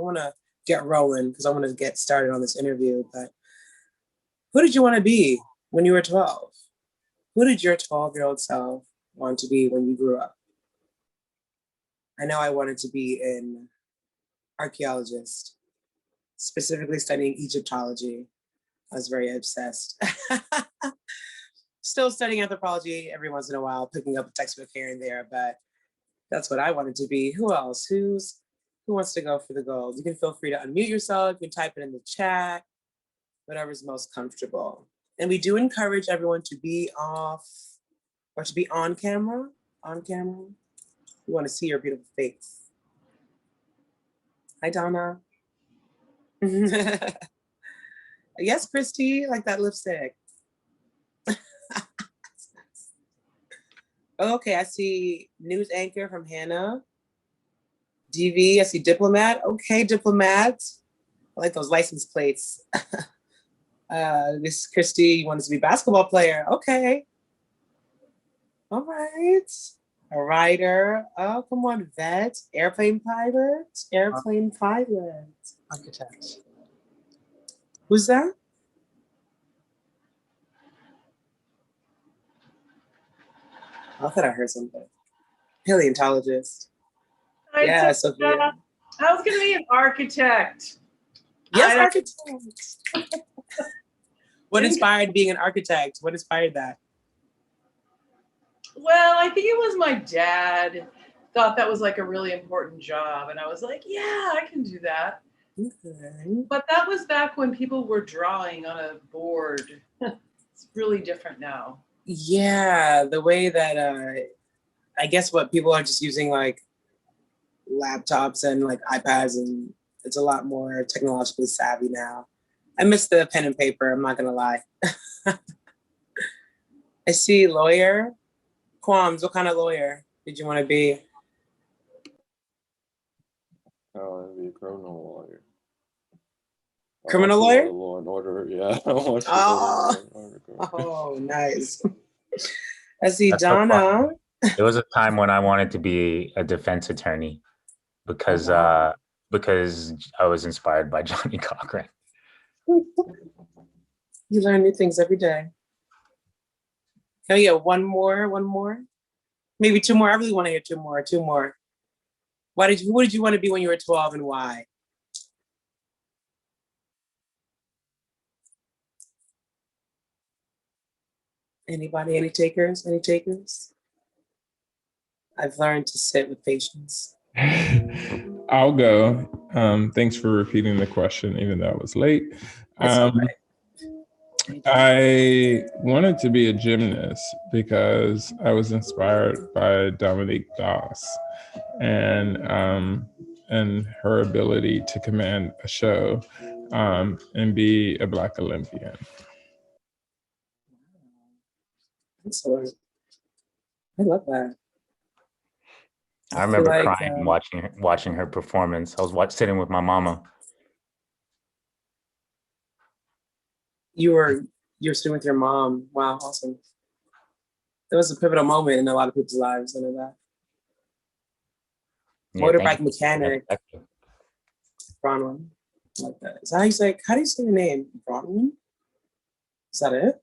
want to get rolling because I want to get started on this interview. But who did you want to be when you were 12? Who did your 12-year-old self want to be when you grew up? I know I wanted to be an archaeologist, specifically studying Egyptology. I was very obsessed. Still studying anthropology every once in a while, picking up a textbook here and there, but that's what I wanted to be. Who else? Who wants to go for the gold? You can feel free to unmute yourself. You can type it in the chat, whatever's most comfortable. And we do encourage everyone to be off or to be on camera. On camera. We want to see your beautiful face. Hi, Donna. Yes, Khristi, like that lipstick. Okay, I see news anchor from Hannah. DV, I see diplomat. Okay, diplomat. I like those license plates. This Khristi, you want us to be basketball player. Okay. All right. A writer. Oh, come on, vet. Airplane pilot. Airplane pilot. Architect. Who's that? I thought I heard something. Paleontologist. Yeah, Sophia. I was going to be an architect. Yes, architect. What inspired being an architect? What inspired that? Well, I think it was my dad thought that was like a really important job. And I was like, yeah, I can do that. Okay. But that was back when people were drawing on a board. It's really different now. Yeah, the way that I guess what people are just using like laptops and like iPads, and it's a lot more technologically savvy now. I miss the pen and paper, I'm not gonna lie. I see lawyer. Qualms, what kind of lawyer did you want to be? I want to be a criminal lawyer. Criminal lawyer? Law and order, yeah. Oh, nice. I see That's Donna. So there was a time when I wanted to be a defense attorney because because I was inspired by Johnny Cochran. You learn new things every day. Can we get one more? Maybe two more. I really want to hear two more. What did you want to be when you were 12 and why? Anybody, any takers? I've learned to sit with patience. I'll go. Thanks for repeating the question, even though I was late. I wanted to be a gymnast because I was inspired by Dominique Doss and her ability to command a show and be a Black Olympian. Excellent. I love that. I remember crying watching her performance. I was sitting with my mama. You're sitting with your mom. Wow, awesome. That was a pivotal moment in a lot of people's lives. I know that. Yeah, motorbike mechanic. Bronwyn. Like that. Is that how do you say your name? Bronwyn? Is that it?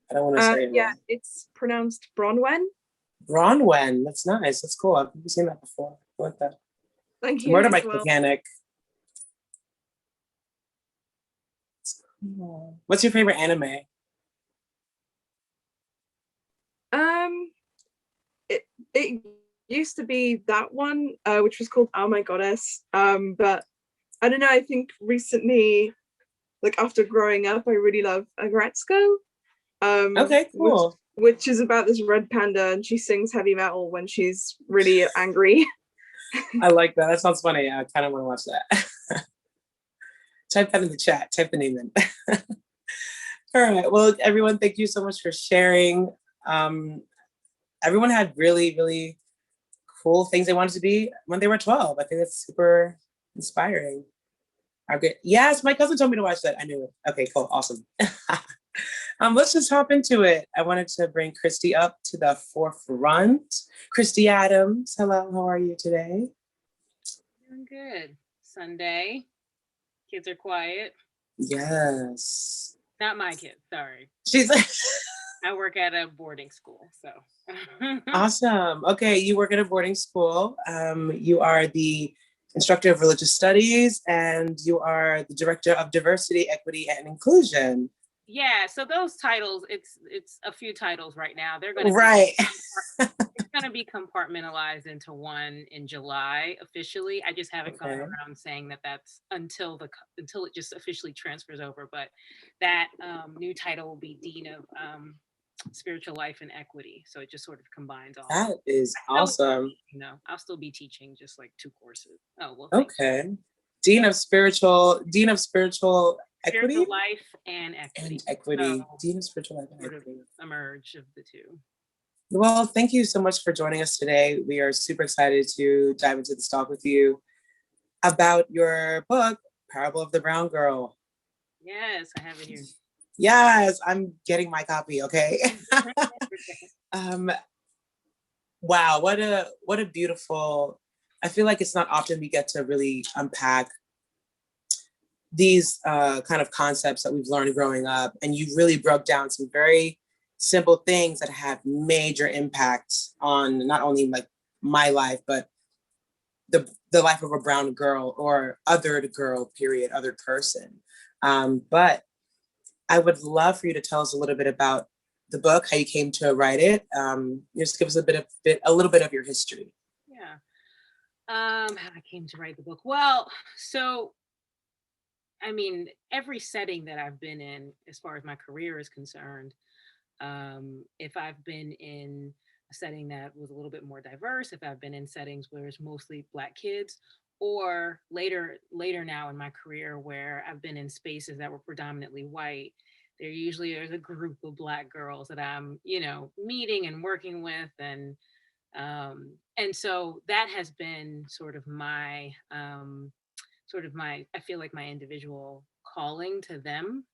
I don't want to say it. Yeah, it's pronounced Bronwen. Bronwen. That's nice. That's cool. I've never seen that before. I like that. Thank you. Motorbike mechanic. What's your favorite anime? It used to be that one, which was called Oh My Goddess. But I don't know, I think recently, like after growing up, I really love Agretsuko. Okay, cool. Which is about this red panda, and she sings heavy metal when she's really angry. I like that. That sounds funny. I kind of want to watch that. Type that in the chat. Type the name in. All right. Well, everyone, thank you so much for sharing. Everyone had really, really cool things they wanted to be when they were 12. I think that's super inspiring. Yes, my cousin told me to watch that. I knew it. Okay, cool. Awesome. Let's just hop into it. I wanted to bring Khristi up to the forefront. Khristi Adams, hello, how are you today? Doing good. Sunday. Kids are quiet. Yes. Not my kids, sorry. She's like, I work at a boarding school, so. awesome. Okay, you work at a boarding school. You are the instructor of religious studies, and you are the director of diversity, equity, and inclusion. Yeah, so those titles, it's a few titles right now. They're going to right. It's going to be compartmentalized into one in July officially. I just haven't gone around saying that that's until it just officially transfers over. But that new title will be Dean of Spiritual Life and Equity. So it just sort of combines all. That is awesome. I'll still be teaching just like 2 courses. Oh well. Okay. Dean of Spiritual Equity? Spiritual Life and Equity. And Equity. So, Dean of Spiritual Life and sort Equity. of a merge of the two. Well, thank you so much for joining us today. We are super excited to dive into this talk with you about your book, Parable of the Brown Girl. Yes, I have it here. Yes, I'm getting my copy, okay? Wow, what a beautiful, I feel like it's not often we get to really unpack these kind of concepts that we've learned growing up. And you really broke down some very simple things that have major impacts on not only like my life, but the life of a brown girl or othered girl, period, other person. But I would love for you to tell us a little bit about the book, how you came to write it. Just give us a little bit of your history. Yeah. How I came to write the book. Well, so I mean, every setting that I've been in, as far as my career is concerned, if I've been in a setting that was a little bit more diverse, if I've been in settings where it's mostly Black kids, or later now in my career where I've been in spaces that were predominantly white, there's a group of Black girls that I'm, meeting and working with, and so that has been sort of my I feel like my individual calling to them,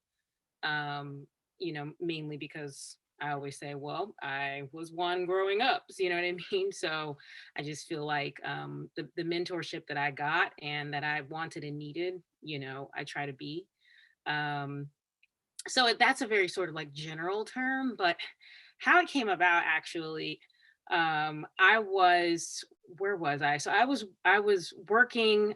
mainly because I always say, well, I was one growing up, so you know what I mean? So I just feel like the mentorship that I got and that I wanted and needed, I try to be. So that's a very sort of like general term, but how it came about actually, where was I? So I was working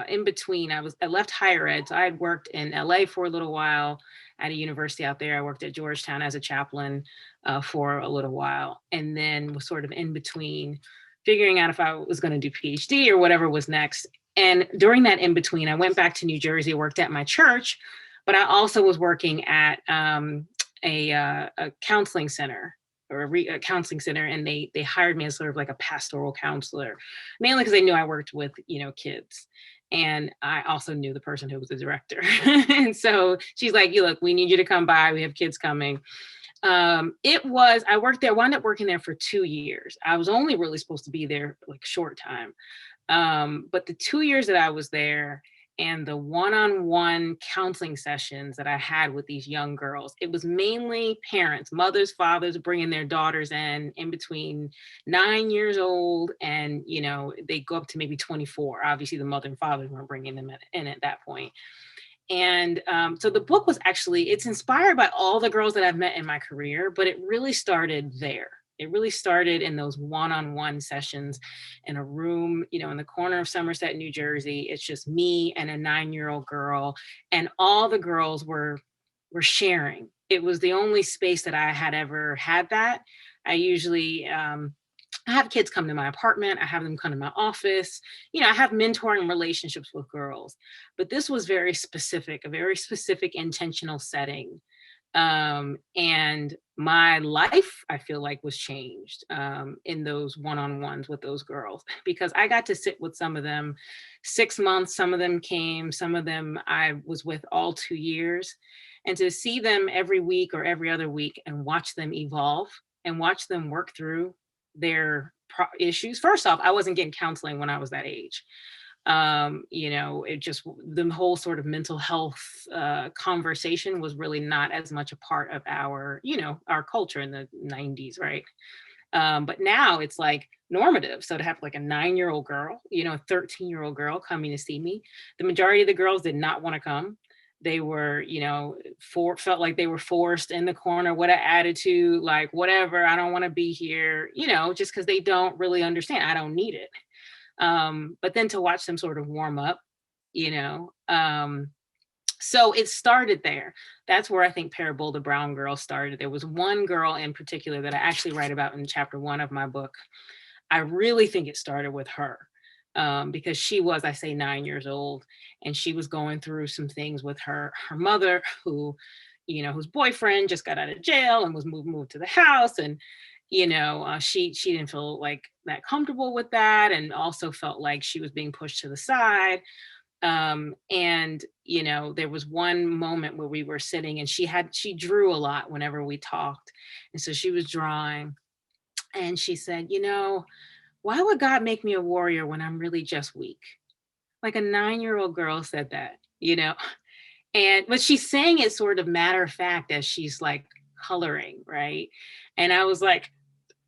in between. I left higher ed. So I had worked in LA for a little while at a university out there. I worked at Georgetown as a chaplain for a little while, and then was sort of in between figuring out if I was going to do PhD or whatever was next. And during that in between, I went back to New Jersey, worked at my church, but I also was working at a counseling center or a counseling center, and they hired me as sort of like a pastoral counselor, mainly because they knew I worked with I and I also knew the person who was the director. And so she's like, look, we need you to come by. We have kids coming. I worked there, wound up working there for 2 years. I was only really supposed to be there like a short time. But the 2 years that I was there and the one-on-one counseling sessions that I had with these young girls, it was mainly parents, mothers, fathers bringing their daughters in between 9 years old and, they go up to maybe 24. Obviously the mother and father weren't bringing them in at that point. And so the book was it's inspired by all the girls that I've met in my career, but it really started there. It really started in those one-on-one sessions in a room, in the corner of Somerset, New Jersey. It's just me and a 9-year-old girl, and all the girls were sharing. It was the only space that I had ever had that. I usually, I have kids come to my apartment. I have them come to my office. I have mentoring relationships with girls, but this was a very specific intentional setting. And my life, I feel like, was changed in those one-on-ones with those girls, because I got to sit with some of them 6 months. Some of them came, some of them I was with all 2 years, and to see them every week or every other week and watch them evolve and watch them work through their issues. First off, I wasn't getting counseling when I was that age. It just, the whole sort of mental health conversation was really not as much a part of our culture in the 90s, right? But now it's like normative. So to have like a 9-year-old girl, you know, a 13-year-old girl coming to see me, the majority of the girls did not want to come. They were, you know, felt like they were forced in the corner. What an attitude, like, whatever, I don't want to be here, you know, just because they don't really understand. I don't need it. But then to watch them sort of warm up, you know, so it started there. That's where I think Parable the Brown Girl started. There was one girl in particular that I actually write about in chapter 1 of my book. I really think it started with her. Because she was, I say, 9 years old, and she was going through some things with her mother, who, you know, whose boyfriend just got out of jail and was moved to the house, and you know, she didn't feel like that comfortable with that, and also felt like she was being pushed to the side. And you know, there was one moment where we were sitting, and she drew a lot whenever we talked, and so she was drawing, and she said, you know, why would God make me a warrior when I'm really just weak? Like a 9-year-old girl said that, you know, but she's saying it sort of matter of fact as she's like coloring, right? And I was like,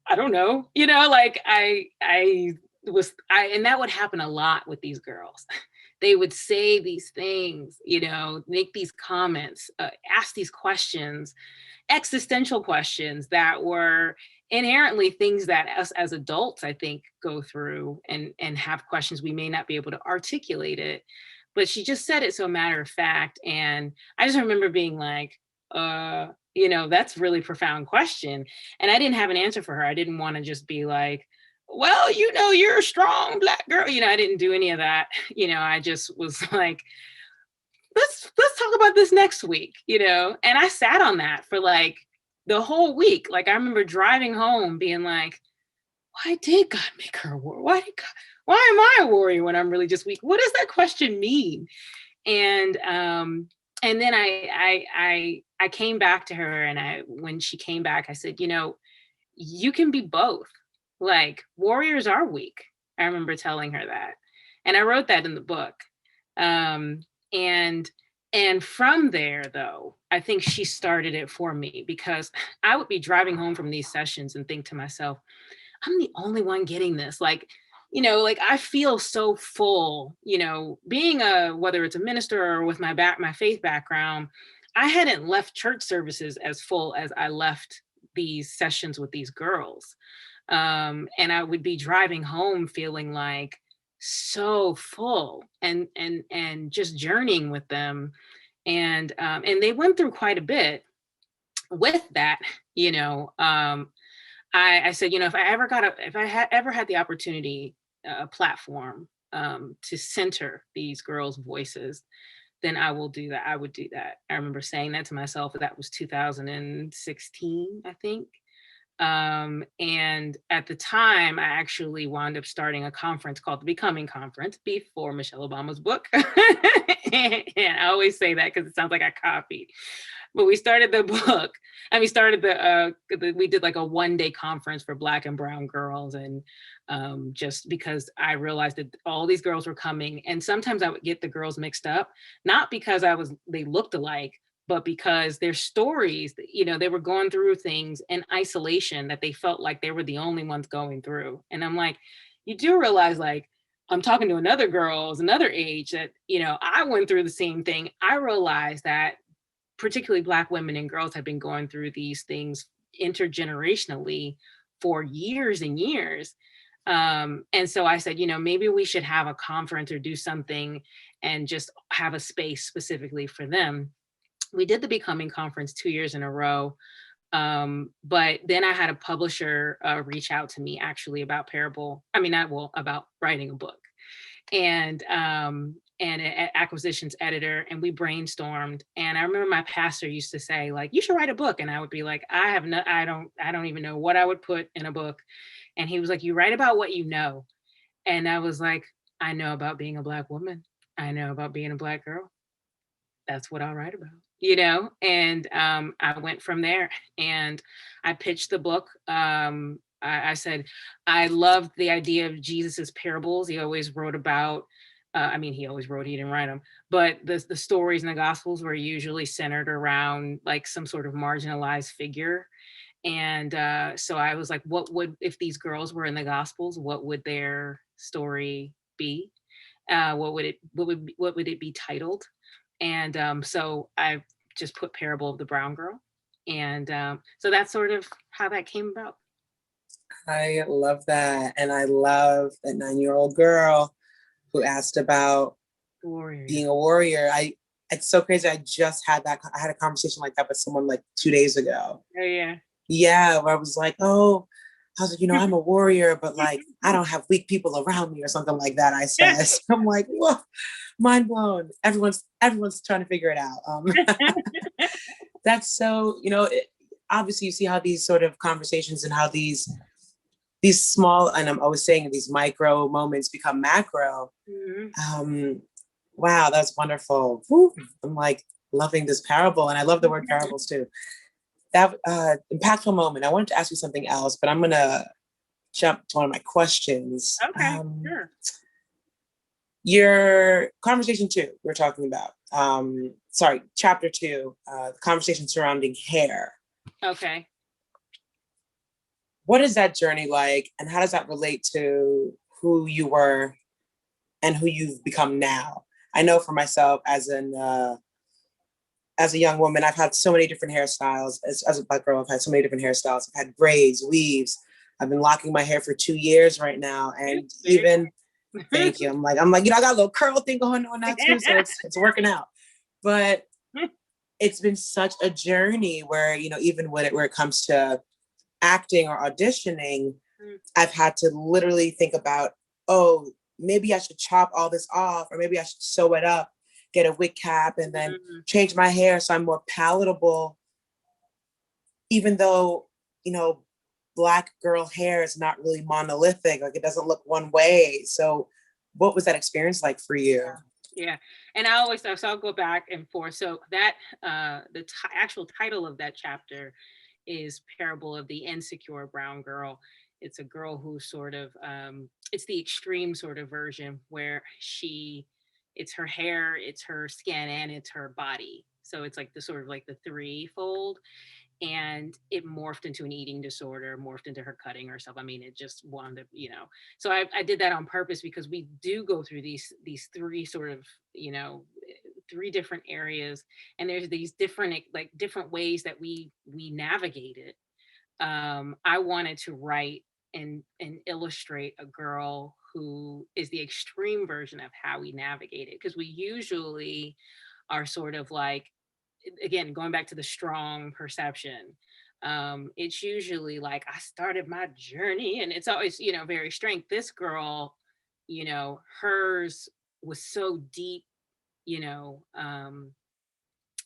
I don't know, you know, like and that would happen a lot with these girls. They would say these things, you know, make these comments, ask these questions, existential questions that were inherently things that us as adults, I think, go through and have questions. We may not be able to articulate it, but she just said it so matter of fact. And I just remember being like, you know, that's a really profound question. And I didn't have an answer for her. I didn't want to just be like, well, you know, you're a strong Black girl. You know, I didn't do any of that. You know, I just was like, let's talk about this next week, you know? And I sat on that for like the whole week. Like I remember driving home being like, why did God make her a warrior? Why am I a warrior when I'm really just weak? What does that question mean? And then I came back to her, and when she came back, I said, you know, you can be both. Like warriors are weak. I remember telling her that. And I wrote that in the book. And from there, though, I think she started it for me, because I would be driving home from these sessions and think to myself, I'm the only one getting this. Like, you know, like I feel so full, you know, being whether it's a minister or with my faith background, I hadn't left church services as full as I left these sessions with these girls. And I would be driving home feeling like so full and just journeying with them. And they went through quite a bit with that, you know. I said, you know, if I had ever had the opportunity, a platform to center these girls' voices, then I will do that. I would do that. I remember saying that to myself. That was 2016, I think. And at the time, I actually wound up starting a conference called the Becoming Conference before Michelle Obama's book. And I always say that because it sounds like I copied. But we started the book, and we did like a one-day conference for Black and brown girls. And just because I realized that all these girls were coming, and sometimes I would get the girls mixed up, not because they looked alike, but because their stories, you know, they were going through things in isolation that they felt like they were the only ones going through. And I'm like, you do realize, like, I'm talking to another girls, another age that, you know, I went through the same thing. I realized that particularly Black women and girls have been going through these things intergenerationally for years and years. And so I said, you know, maybe we should have a conference or do something and just have a space specifically for them. We did the Becoming Conference 2 years in a row. But then I had a publisher reach out to me actually about about writing a book, and an acquisitions editor, and we brainstormed. And I remember my pastor used to say, like, you should write a book. And I would be like, I don't even know what I would put in a book. And he was like, you write about what you know. And I was like, I know about being a Black woman. I know about being a Black girl. That's what I'll write about, you know? And I went from there, and I pitched the book. I said, I loved the idea of Jesus's parables. He always wrote about, he didn't write them, but the stories in the Gospels were usually centered around like some sort of marginalized figure. And so I was like, what would, if these girls were in the Gospels, what would their story be? What would it be titled? And so I just put Parable of the Brown Girl. And so that's sort of how that came about. I love that. And I love that 9-year-old girl who asked about Warrior. being a warrior. It's so crazy. I had a conversation like that with someone like 2 days ago. Oh yeah. Yeah, where I was like, I'm a warrior, but like, I don't have weak people around me or something like that, I said. So I'm like, whoa, mind blown. Everyone's trying to figure it out. That's so, obviously you see how these sort of conversations and how these small, and I'm always saying these micro moments become macro. Mm-hmm. Wow, that's wonderful. Woo. I'm like loving this parable, and I love the word parables too. That impactful moment. I wanted to ask you something else, but I'm gonna jump to one of my questions. Okay, sure. Your conversation 2, we're talking about. Chapter 2, the conversation surrounding hair. Okay. What is that journey like, and how does that relate to who you were and who you've become now? I know for myself, as a young woman, I've had so many different hairstyles. As a Black girl, I've had so many different hairstyles. I've had braids, weaves. I've been locking my hair for 2 years right now, and even thank you. I'm like, I got a little curl thing going on now too, so it's working out. But it's been such a journey where even where it comes to acting or auditioning, I've had to literally think about, maybe I should chop all this off, or maybe I should sew it up, get a wig cap, and then change my hair so I'm more palatable. Even though, Black girl hair is not really monolithic, like it doesn't look one way. So what was that experience like for you? Yeah. And I'll go back and forth. So that the actual title of that chapter is Parable of the Insecure Brown Girl. It's a girl who sort of, it's the extreme sort of version where it's her hair, it's her skin, and it's her body. So it's like the sort of like the threefold, and it morphed into an eating disorder, morphed into her cutting herself. I mean, it just wound up, so I did that on purpose because we do go through these three sort of, 3 different areas, and there's these different ways that we navigate it. I wanted to write and illustrate a girl who is the extreme version of how we navigate it, because we usually are sort of like, again, going back to the strong perception, it's usually like, I started my journey and it's always, very strength. This girl, hers was so deep,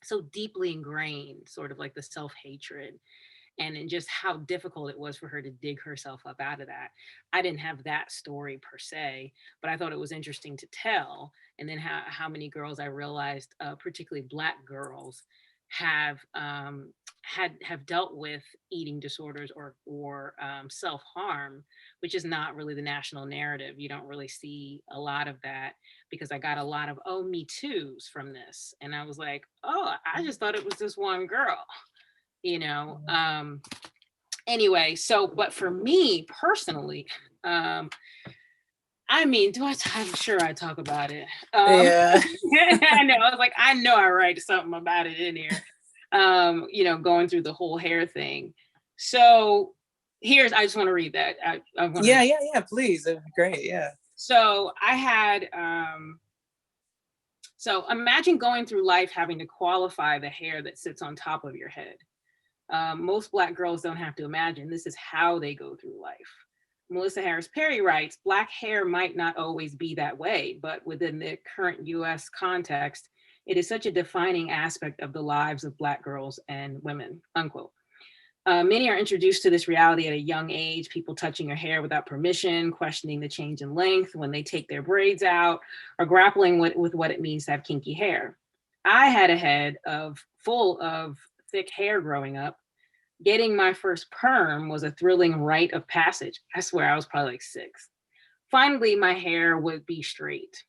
so deeply ingrained, sort of like the self-hatred, and in just how difficult it was for her to dig herself up out of that. I didn't have that story per se, but I thought it was interesting to tell. And then how many girls I realized, particularly Black girls, have dealt with eating disorders or self-harm, which is not really the national narrative. You don't really see a lot of that, because I got a lot of me too's from this, and I was like, I just thought it was this one girl. Anyway, so, but for me personally, I mean, I'm sure I talk about it. Yeah. I know, I was like, I know I write something about it in here, going through the whole hair thing. So I just want to read that. Yeah, please. That'd be great. Yeah. So I had, so imagine going through life having to qualify the hair that sits on top of your head. Most Black girls don't have to imagine. This is how they go through life. Melissa Harris Perry writes, Black hair might not always be that way, but within the current US context, it is such a defining aspect of the lives of Black girls and women, unquote. Many are introduced to this reality at a young age, people touching your hair without permission, questioning the change in length when they take their braids out, or grappling with what it means to have kinky hair. I had a head full of thick hair growing up. Getting my first perm was a thrilling rite of passage. I swear I was probably like 6. Finally, my hair would be straight.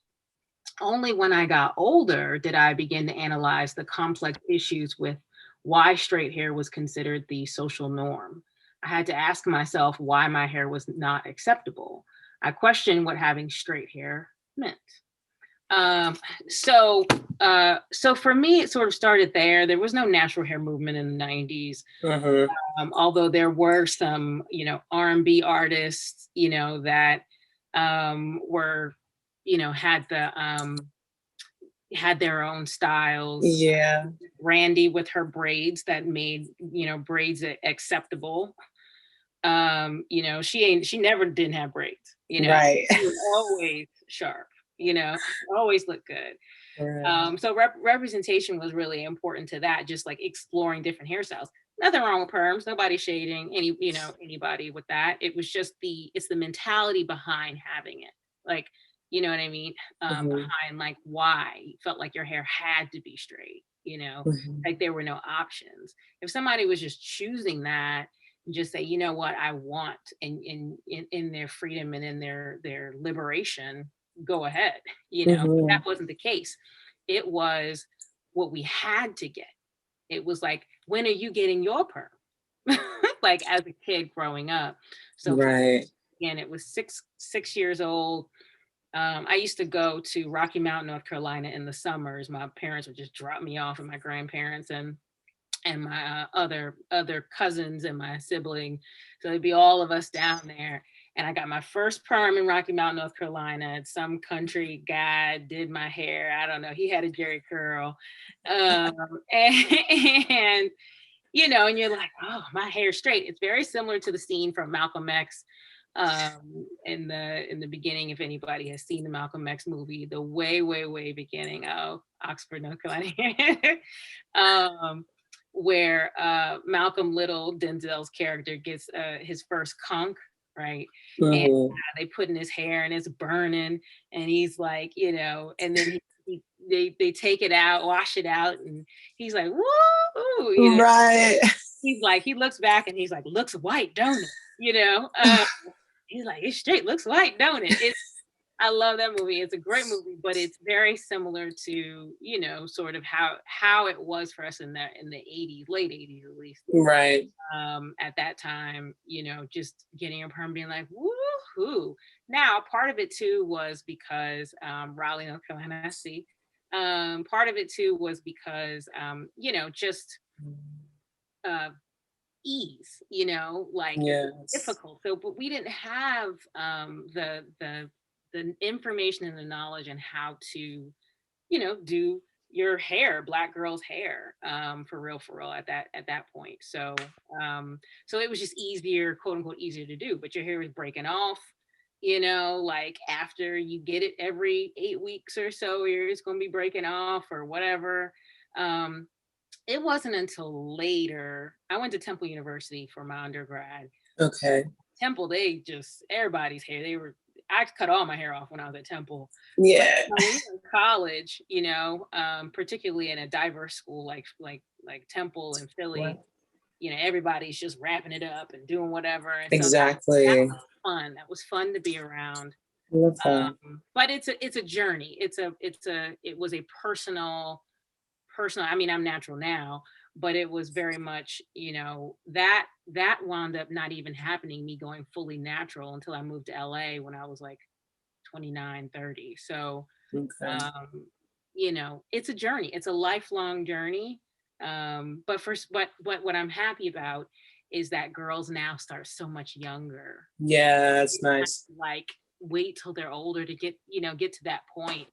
Only when I got older did I begin to analyze the complex issues with why straight hair was considered the social norm. I had to ask myself why my hair was not acceptable. I questioned what having straight hair meant. So for me, it sort of started there. There was no natural hair movement in the 90s. Although there were some, R&B artists, that were, had their own styles. Yeah. Randy with her braids that made, braids acceptable. She never didn't have braids, Right. She was always sharp, always looked good. Right. So representation was really important to that, just like exploring different hairstyles. Nothing wrong with perms, nobody shading anybody with that. It was just it's the mentality behind having it. Like, you know what I mean? Behind like why you felt like your hair had to be straight, like there were no options. If somebody was just choosing that and just say, you know what, I want in their freedom and in their liberation, go ahead, But that wasn't the case. It was what we had to get. It was like, when are you getting your perm? Like as a kid growing up. So right. Again, it was six years old. I used to go to Rocky Mount, North Carolina in the summers. My parents would just drop me off, and my grandparents and my other cousins and my sibling. So it'd be all of us down there. And I got my first perm in Rocky Mount, North Carolina. Some country guy did my hair. I don't know. He had a Jerry curl. And and you're like, oh, my hair's straight. It's very similar to the scene from Malcolm X in the beginning. If anybody has seen the Malcolm X movie, the way beginning of Oxford, North Carolina, where Malcolm Little, Denzel's character, gets his first conch, right? And they put in his hair and it's burning, and he's like, and then they take it out, wash it out, and he's like, woo, right. He's like, he looks back and he's like, looks white, don't it? He's like, it's straight, looks white, don't it? I love that movie. It's a great movie, but it's very similar to, sort of how it was for us in the 80s, late 80s at least. Right. At that time, just getting a perm, being like, woohoo. Now, part of it too was because Raleigh, North Carolina, I see. Part of it too was because, just ease, like difficult. So, but we didn't have the information and the knowledge and how to, do your hair, Black girl's hair, for real at that point. So it was just easier, quote unquote, easier to do. But your hair was breaking off, like after you get it every 8 weeks or so, it's going to be breaking off or whatever. It wasn't until later. I went to Temple University for my undergrad. Okay. Temple, everybody's hair, I cut all my hair off when I was at Temple. Yeah. But when we were in college, particularly in a diverse school like Temple and Philly, Right. Everybody's just wrapping it up and doing whatever. And exactly. So that was fun. That was fun to be around. But it's a journey. It was a personal. I mean, I'm natural now, but it was very much, that wound up not even happening, me going fully natural, until I moved to LA when I was like 29, 30. So, it's a journey. It's a lifelong journey. But what I'm happy about is that girls now start so much younger. Yeah, that's nice. Like wait till they're older to get to that point.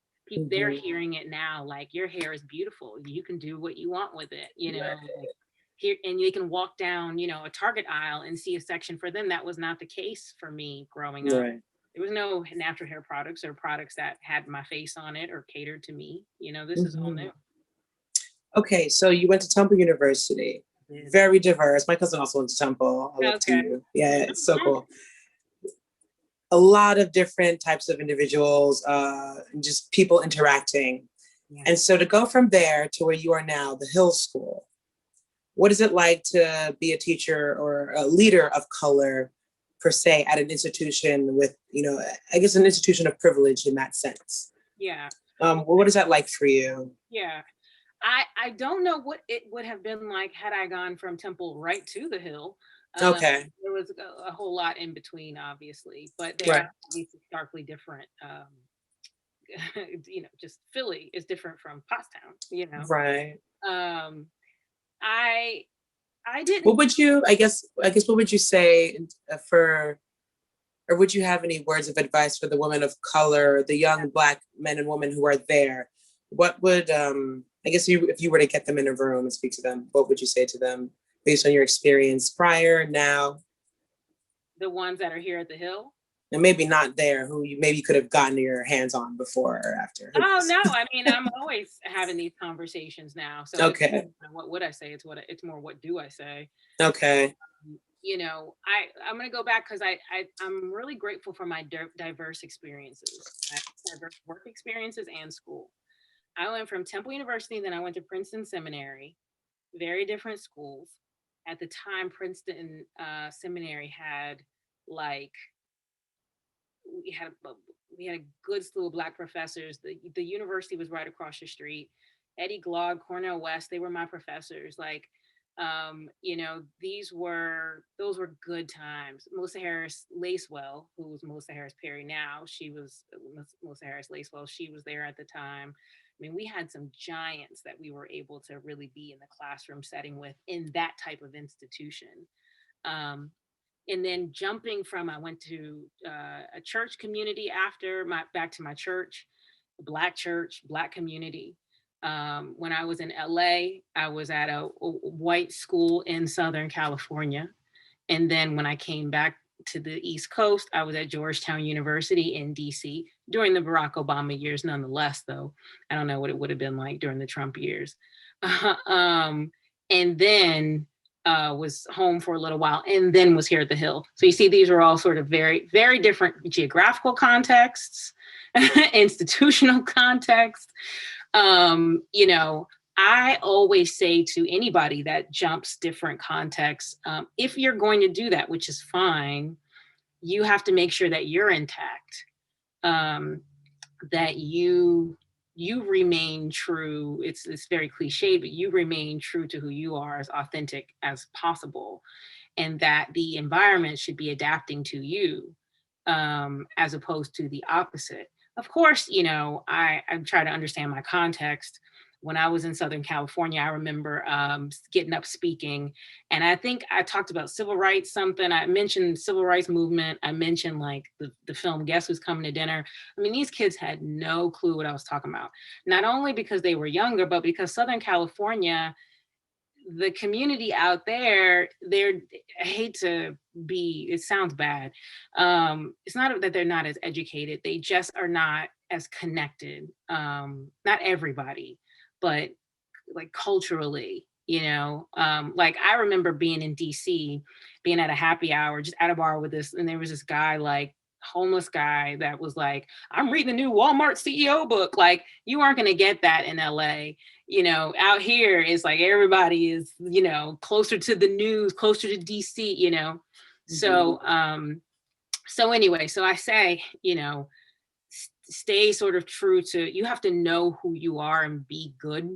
They're hearing it now, like, your hair is beautiful, you can do what you want with it, like, here, and they can walk down a Target aisle and see a section. For them, that was not the case for me growing up. Right. There was no natural hair products or products that had my face on it or catered to me. This is all new. Okay, so you went to Temple University. Very diverse. My cousin also went to Temple. I love to. Yeah, it's so cool. A lot of different types of individuals, just people interacting. Yeah. And so to go from there to where you are now, the Hill School, what is it like to be a teacher or a leader of color, per se, at an institution with, I guess an institution of privilege in that sense? Yeah. What is that like for you? Yeah. I don't know what it would have been like had I gone from Temple right to the Hill. Okay. There was a whole lot in between, obviously, but they Right. are obviously starkly different. Just Philly is different from Pottstown. Right. I didn't. What would you, I guess, what would you say for, or would you have any words of advice for the women of color, the young Black men and women who are there? What would, I guess if you were to get them in a room and speak to them, what would you say to them based on your experience prior, now? The ones that are here at the Hill? And maybe not there, who you maybe could have gotten your hands on before or after. Oh no, I mean, I'm always having these conversations now. So okay. What would I say? It's more what do I say? Okay. I'm going to go back because I'm really grateful for my diverse experiences, diverse work experiences and school. I went from Temple University, then I went to Princeton Seminary, very different schools. At the time, Princeton Seminary had we had a good slew of Black professors. The university was right across the street. Eddie Glaude, Cornell West, they were my professors. Those were good times. Melissa Harris Lacewell, who's Melissa Harris Perry now, she was Melissa Harris Lacewell. She was there at the time. I mean, we had some giants that we were able to really be in the classroom setting with in that type of institution. And then I went to a church community back to my church, Black community. When I was in LA, I was at a white school in Southern California. And then when I came back to the East Coast, I was at Georgetown University in DC during the Barack Obama years, nonetheless, though. I don't know what it would have been like during the Trump years. And then was home for a little while and then was here at the Hill. So you see, these are all sort of very, very different geographical contexts, institutional context. I always say to anybody that jumps different contexts, if you're going to do that, which is fine, you have to make sure that you're intact, that you remain true. It's very cliche, but you remain true to who you are, as authentic as possible, and that the environment should be adapting to you, as opposed to the opposite. Of course, I try to understand my context. When I was in Southern California, I remember getting up speaking, and I think I talked about civil rights something. I mentioned civil rights movement. I mentioned the film Guess Who's Coming to Dinner. I mean, these kids had no clue what I was talking about. Not only because they were younger, but because Southern California, the community out there, it sounds bad. It's not that they're not as educated, they just are not as connected. Not everybody, but culturally, I remember being in DC, being at a happy hour, just at a bar with and there was this guy, homeless guy, that was like, I'm reading the new Walmart CEO book. You aren't going to get that in LA. Out here it's everybody is, closer to the news, closer to DC, Mm-hmm. So anyway, so I say, stay sort of true to, you have to know who you are and be good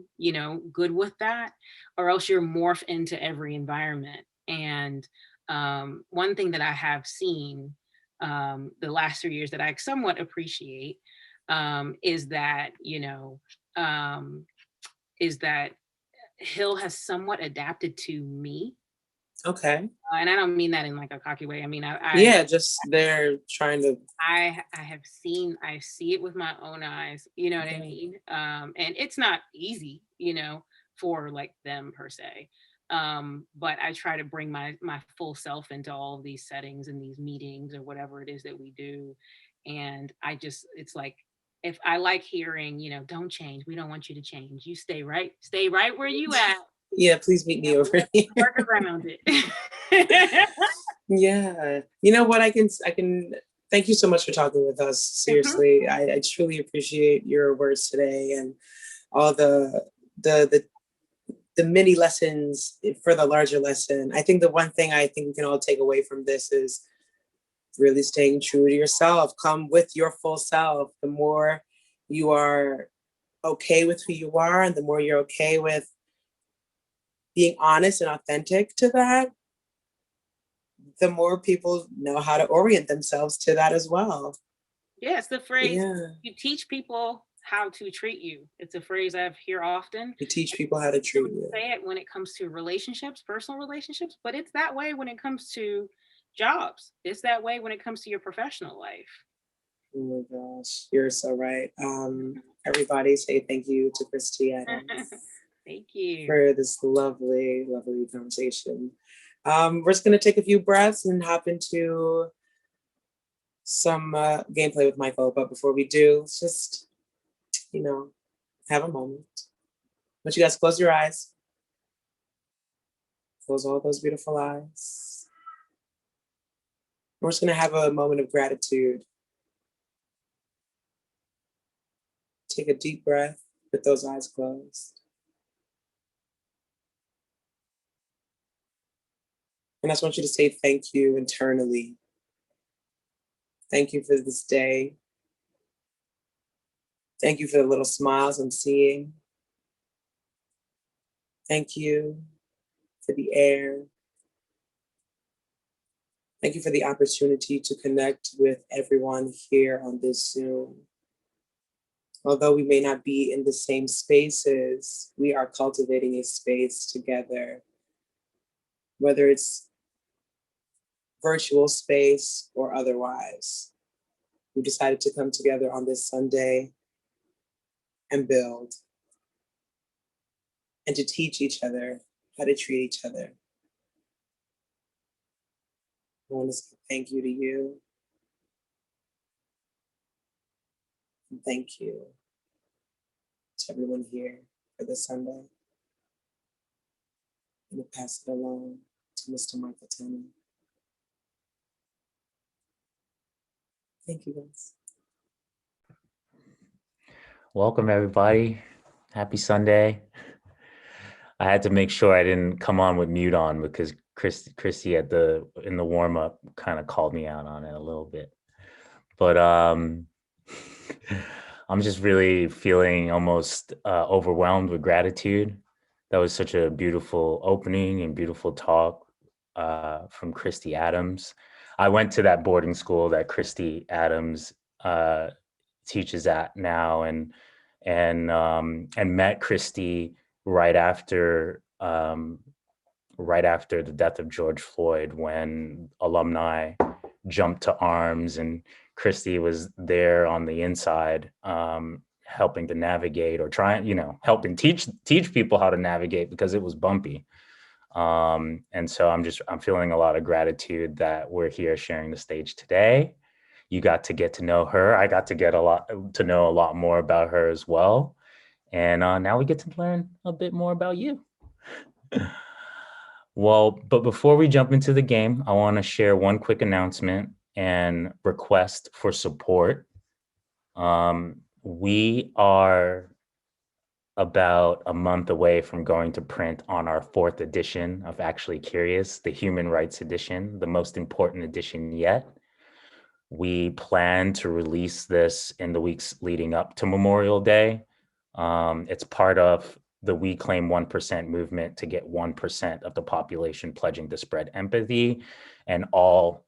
with that, or else you're morphed into every environment. And one thing that I have seen the last 3 years that I somewhat appreciate is that Hill has somewhat adapted to me. Okay. And I don't mean that in a cocky way. I mean, just they're trying to. I see it with my own eyes. You know what I mean? And it's not easy, for them per se. But I try to bring my full self into all of these settings and these meetings or whatever it is that we do. And it's if I like hearing, don't change. We don't want you to change. You stay right where you at. Yeah, please meet me over here. Work around it. Yeah. You know what? I can thank you so much for talking with us. Seriously. Mm-hmm. I truly appreciate your words today and all the many lessons for the larger lesson. I think the one thing I think we can all take away from this is really staying true to yourself. Come with your full self. The more you are okay with who you are, and the more you're okay with being honest and authentic to that, the more people know how to orient themselves to that as well. Yes, the phrase, Yeah. you teach people how to treat you. It's a phrase I hear often. You teach people how to treat you. Say it when it comes to relationships, personal relationships, but it's that way when it comes to jobs. It's that way when it comes to your professional life. Oh my gosh, you're so right. Everybody say thank you to Khristi Adams. Thank you. For this lovely, lovely conversation. We're just gonna take a few breaths and hop into some gameplay with Michael. But before we do, let's just, have a moment. I want you guys to close your eyes. Close all those beautiful eyes. We're just gonna have a moment of gratitude. Take a deep breath with those eyes closed. And I just want you to say thank you internally. Thank you for this day. Thank you for the little smiles I'm seeing. Thank you for the air. Thank you for the opportunity to connect with everyone here on this Zoom. Although we may not be in the same spaces, we are cultivating a space together, whether it's virtual space or otherwise. We decided to come together on this Sunday and build, and to teach each other how to treat each other. I want to say thank you to you. And thank you to everyone here for this Sunday. I'm going to pass it along to Mr. Michael Tennant. Thank you, guys. Welcome, everybody. Happy Sunday. I had to make sure I didn't come on with mute on because Khristi in the warm up kind of called me out on it a little bit. But I'm just really feeling almost overwhelmed with gratitude. That was such a beautiful opening and beautiful talk from Khristi Adams. I went to that boarding school that Khristi Adams teaches at now, and met Khristi right after the death of George Floyd, when alumni jumped to arms, and Khristi was there on the inside, helping to navigate, or helping teach people how to navigate, because it was bumpy. And so I'm feeling a lot of gratitude that we're here sharing the stage today. You got to get to know her. I got to know a lot more about her as well. And now we get to learn a bit more about you. Well, but before we jump into the game, I want to share one quick announcement and request for support. We are about a month away from going to print on our 4th edition of Actually Curious, the Human Rights Edition, the most important edition yet. We plan to release this in the weeks leading up to Memorial Day. It's part of the We Claim 1% movement to get 1% of the population pledging to spread empathy, and all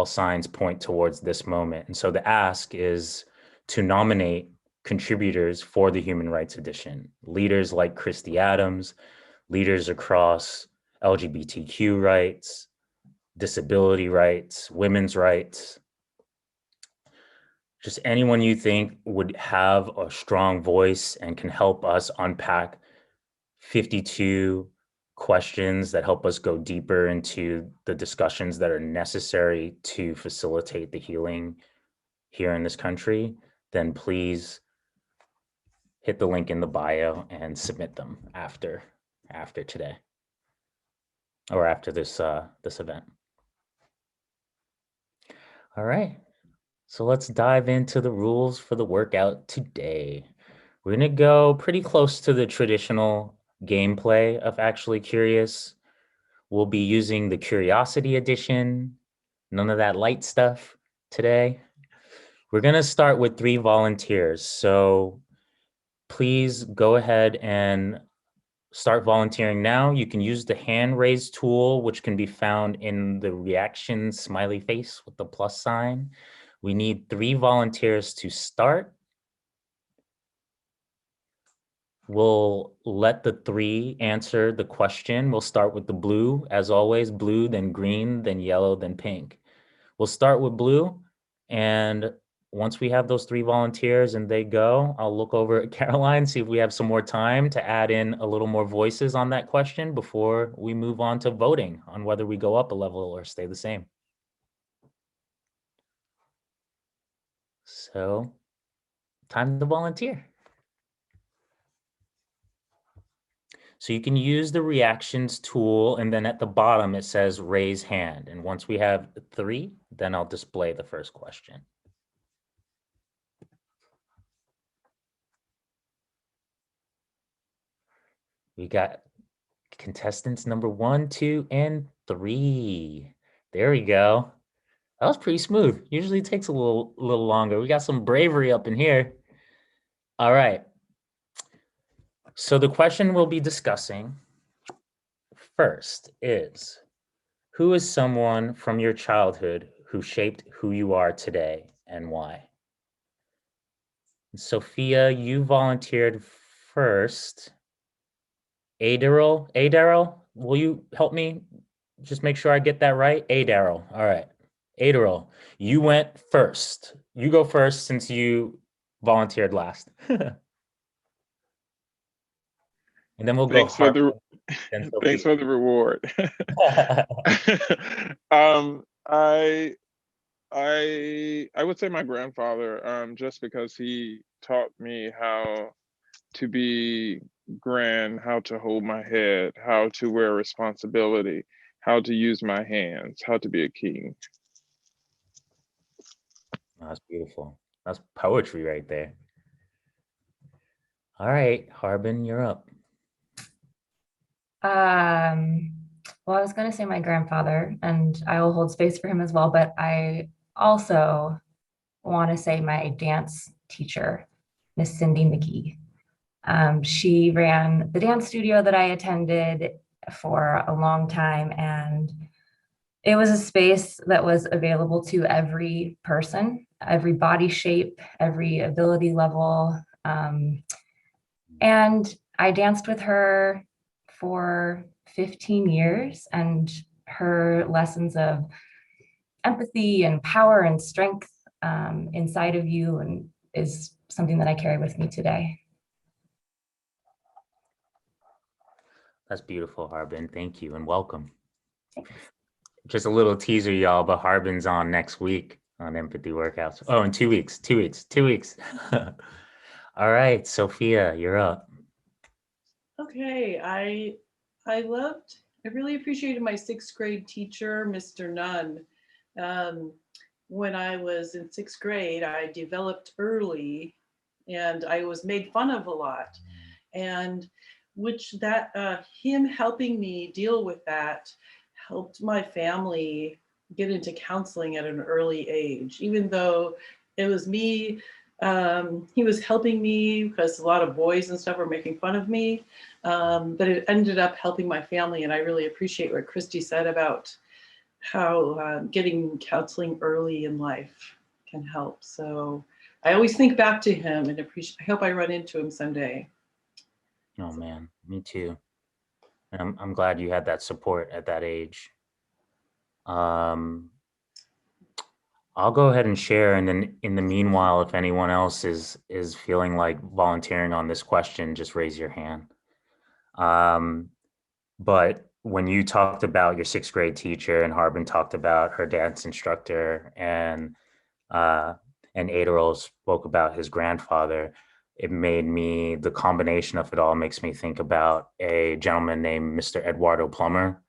signs point towards this moment. And so the ask is to nominate contributors for the Human Rights Edition, leaders like Khristi Adams, leaders across LGBTQ rights, disability rights, women's rights, just anyone you think would have a strong voice and can help us unpack 52 questions that help us go deeper into the discussions that are necessary to facilitate the healing here in this country. Then please hit the link in the bio and submit them after today, or after this event. All right, so let's dive into the rules for the workout today. We're gonna go pretty close to the traditional gameplay of Actually Curious. We'll be using the Curiosity Edition, none of that light stuff today. We're going to start with 3 volunteers. So please go ahead and start volunteering now. You can use the hand raise tool, which can be found in the reaction smiley face with the plus sign. We need 3 volunteers to start. We'll let the 3 answer the question. We'll start with the blue, as always, blue, then green, then yellow, then pink. We'll start with blue, and once we have those 3 volunteers and they go, I'll look over at Caroline, see if we have some more time to add in a little more voices on that question before we move on to voting on whether we go up a level or stay the same. So, time to volunteer. So you can use the reactions tool, and then at the bottom it says raise hand. And once we have 3, then I'll display the first question. We got contestants number 1, 2, and 3. There we go. That was pretty smooth. Usually it takes a little longer. We got some bravery up in here. All right. So the question we'll be discussing first is, who is someone from your childhood who shaped who you are today and why? Sophia, you volunteered first. Daryl, will you help me just make sure I get that right? Daryl, all right. Daryl, you went first. You go first since you volunteered last. And then we'll go. Thanks for the reward. I would say my grandfather, just because he taught me how to be grand, how to hold my head, how to wear responsibility, how to use my hands, how to be a king. That's beautiful. That's poetry right there. All right, Harbin, you're up. Well, I was going to say my grandfather, and I will hold space for him as well, but I also want to say my dance teacher, Miss Cindy McGee. She ran the dance studio that I attended for a long time, and it was a space that was available to every person, every body shape, every ability level. And I danced with her for 15 years, and her lessons of empathy and power and strength inside of you and is something that I carry with me today. That's beautiful, Harbin. Thank you and welcome. Just a little teaser, y'all, but Harbin's on next week on Empathy Workouts. Oh, in 2 weeks, 2 weeks, 2 weeks. All right, Sophia, you're up. Okay, I really appreciated my 6th grade teacher, Mr. Nunn. When I was in 6th grade, I developed early and I was made fun of a lot. And him helping me deal with that helped my family get into counseling at an early age. Even though it was me, he was helping me because a lot of boys and stuff were making fun of me. But it ended up helping my family. And I really appreciate what Khristi said about how getting counseling early in life can help. So I always think back to him and I hope I run into him someday. Oh man, me too. And I'm glad you had that support at that age. I'll go ahead and share, and then in the meanwhile, if anyone else is feeling like volunteering on this question, just raise your hand. But when you talked about your 6th grade teacher and Harbin talked about her dance instructor and Adderall spoke about his grandfather, it made me, the combination of it all makes me think about a gentleman named Mr. Eduardo Plummer.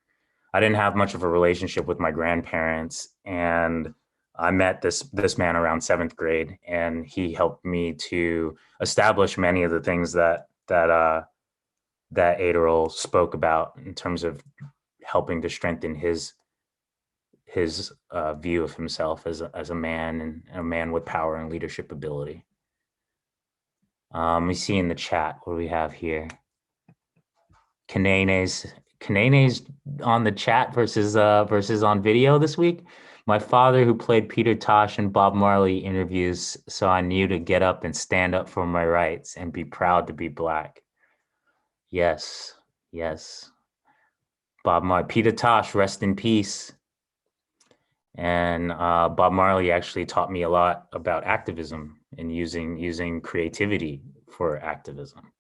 I didn't have much of a relationship with my grandparents, and I met this man around 7th grade, and he helped me to establish many of the things that Adderall spoke about in terms of helping to strengthen his his view of himself as a man, and a man with power and leadership ability. We see in the chat what do we have here. Kanene's on the chat versus on video this week. My father, who played Peter Tosh in Bob Marley interviews, so I knew to get up and stand up for my rights and be proud to be Black. Yes, yes. Bob Marley, Peter Tosh, rest in peace. And Bob Marley actually taught me a lot about activism and using creativity for activism.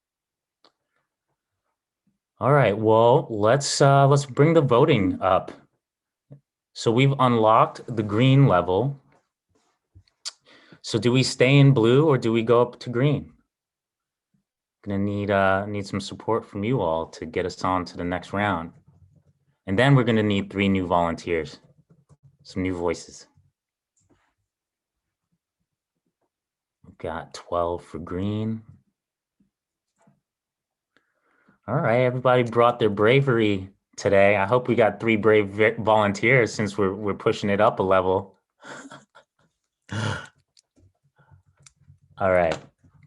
All right, well, let's bring the voting up. So we've unlocked the green level. So do we stay in blue or do we go up to green? Gonna need some support from you all to get us on to the next round. And then we're gonna need 3 new volunteers, some new voices. We've got 12 for green. All right, everybody brought their bravery today. I hope we got 3 brave volunteers since we're pushing it up a level. All right,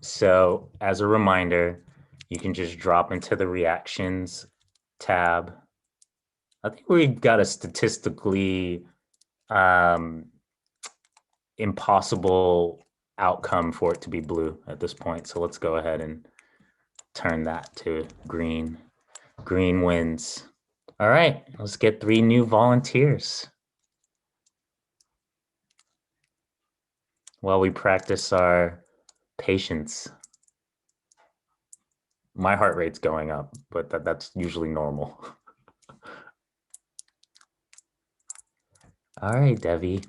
so as a reminder, you can just drop into the reactions tab. I think we've got a statistically impossible outcome for it to be blue at this point. So let's go ahead and turn that to green. Green wins. All right, let's get 3 new volunteers while we practice our patience. My heart rate's going up, but that's usually normal. All right, Devi.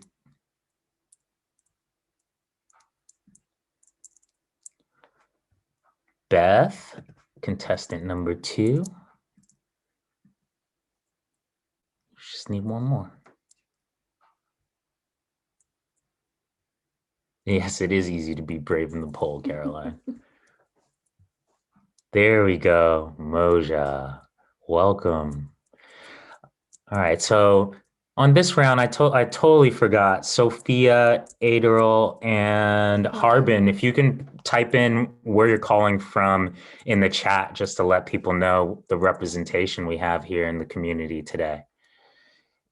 Beth, contestant number 2. Just need one more. Yes, it is easy to be brave in the poll, Caroline. There we go, Moja. Welcome. All right, so on this round, I totally forgot Sophia, Adderall, and Harbin. If you can type in where you're calling from in the chat, just to let people know the representation we have here in the community today.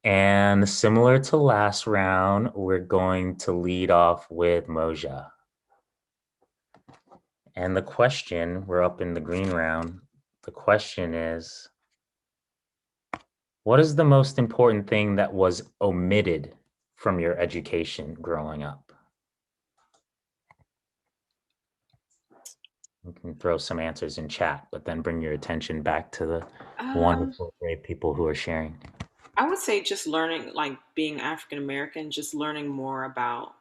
And similar to last round, we're going to lead off with Moja. And the question, we're up in the green round. The question is, what is the most important thing that was omitted from your education growing up? You can throw some answers in chat, but then bring your attention back to the wonderful, brave people who are sharing. I would say just learning, like being African-American, just learning more about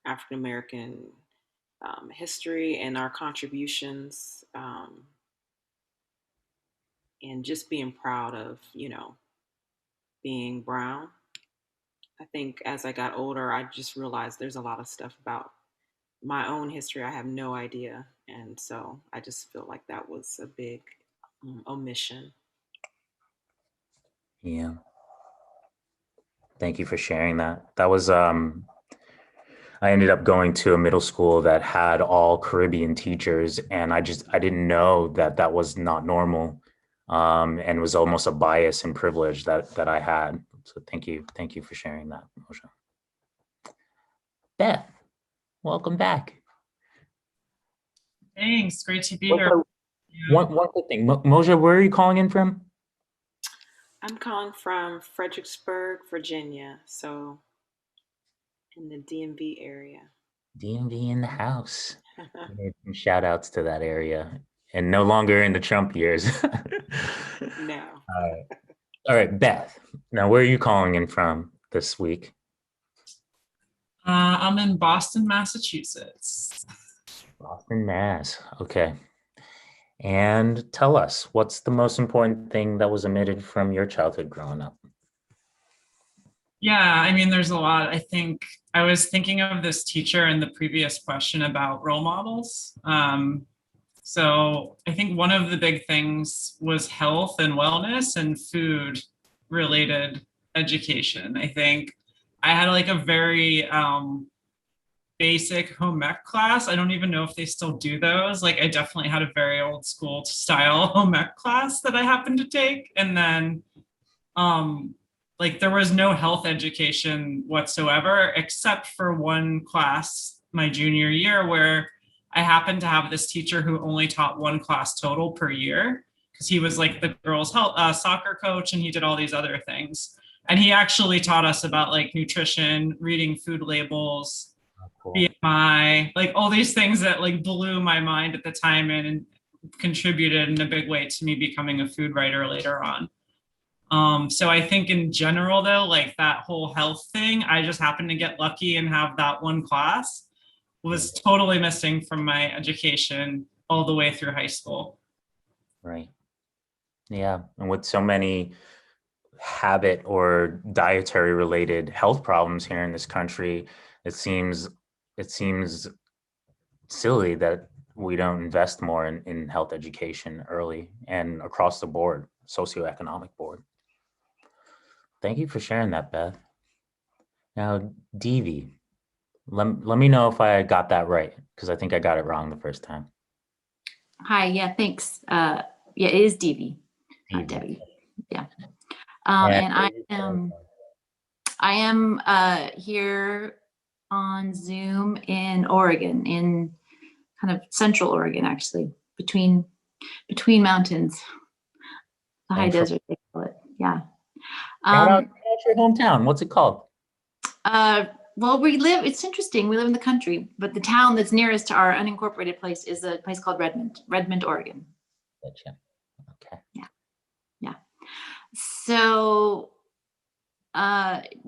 African-American history and our contributions, and just being proud of, being brown. I think as I got older, I just realized there's a lot of stuff about my own history I have no idea. And so I just feel like that was a big omission. Yeah. Thank you for sharing that. That was, I ended up going to a middle school that had all Caribbean teachers, and I didn't know that was not normal, and was almost a bias and privilege that I had. So thank you for sharing that, Moja. Beth, welcome back. Thanks, great to be here. One quick thing, Moja, where are you calling in from? I'm calling from Fredericksburg, Virginia, so in the DMV area. DMV in the house. Some shout outs to that area, and no longer in the Trump years. No. All right, Beth, now where are you calling in from this week? I'm in Boston, Massachusetts. Boston, Mass. Okay. And tell us, what's the most important thing that was omitted from your childhood growing up? Yeah, I mean, there's a lot. I think I was thinking of this teacher in the previous question about role models. So I think one of the big things was health and wellness and food related education. I think I had like a very basic home ec class. I don't even know if they still do those. Like I definitely had a very old school style home ec class that I happened to take. And then like there was no health education whatsoever, except for one class my junior year where I happened to have this teacher who only taught one class total per year because he was like the girls' soccer coach and he did all these other things. And he actually taught us about like nutrition, reading food labels, Cool. BMI, like all these things that like blew my mind at the time and contributed in a big way to me becoming a food writer later on. So I think in general though, like that whole health thing, I just happened to get lucky and have that one class. Was totally missing from my education all the way through high school. Right. Yeah. And with so many habit or dietary related health problems here in this country, it seems silly that we don't invest more in health education early and across the board, socioeconomic board. Thank you for sharing that, Beth. Now, Devi, let me know if I got that right, because I think I got it wrong the first time. Hi, yeah, thanks. Yeah, it is Devi, not Debbie. Yeah. And I am here on Zoom in Oregon, in kind of central Oregon, actually, between mountains, the high desert, they call it. Yeah. Shout out your hometown. What's it called? Well, it's interesting. We live in the country, but the town that's nearest to our unincorporated place is a place called Redmond, Oregon. Gotcha. Okay. Yeah. Yeah. So,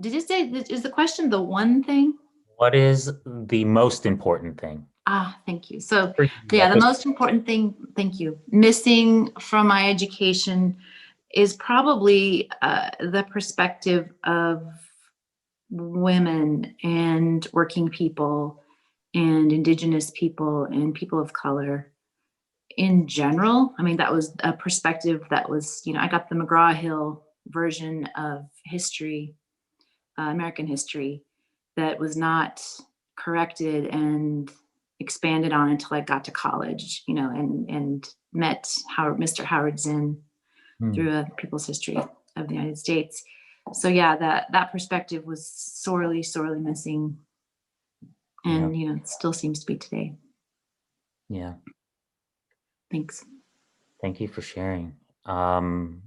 did you say, is the question the one thing? What is the most important thing? Thank you. So, yeah, the most important thing, thank you, missing from my education is probably the perspective of women and working people and Indigenous people and people of color in general. I mean, that was a perspective that was, I got the McGraw-Hill version of history, American history, that was not corrected and expanded on until I got to college, and met Mr. Howard Zinn through a People's History of the United States. So yeah, that perspective was sorely missing, and it still seems to be today. Yeah. Thanks. Thank you for sharing. Yeah,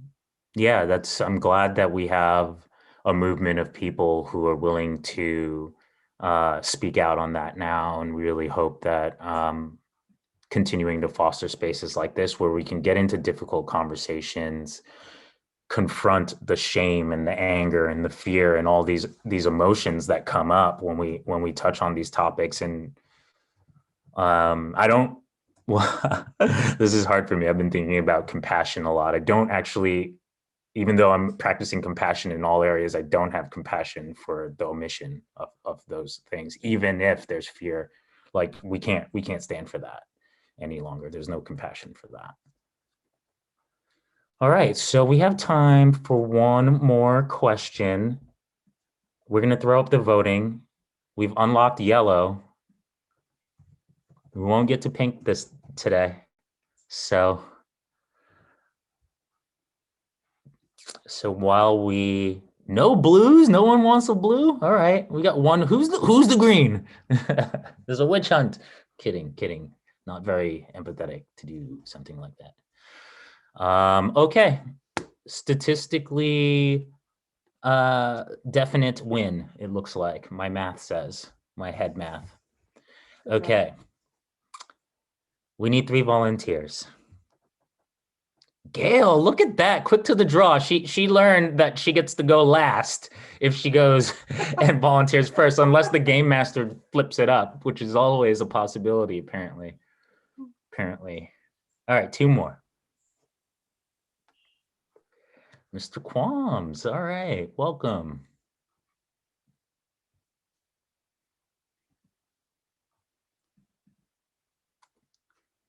I'm glad that we have a movement of people who are willing to speak out on that now, and really hope that continuing to foster spaces like this where we can get into difficult conversations, confront the shame and the anger and the fear and all these emotions that come up when we touch on these topics. And this is hard for me. I've been thinking about compassion a lot. I don't actually, even though I'm practicing compassion in all areas, I don't have compassion for the omission of those things, even if there's fear. Like we can't stand for that any longer. There's no compassion for that. All right, so we have time for one more question. We're going to throw up the voting. We've unlocked yellow. We won't get to pink today. So while no blues, no one wants a blue. All right, we got one. Who's the green? There's a witch hunt. Kidding. Not very empathetic to do something like that. Okay, statistically definite win, it looks like. My math says, my head math. Okay, we need 3 volunteers. Gail, look at that, quick to the draw. She learned that she gets to go last if she goes and volunteers first, unless the game master flips it up, which is always a possibility, apparently. All right, 2 more. Mr. Qualms, all right, welcome.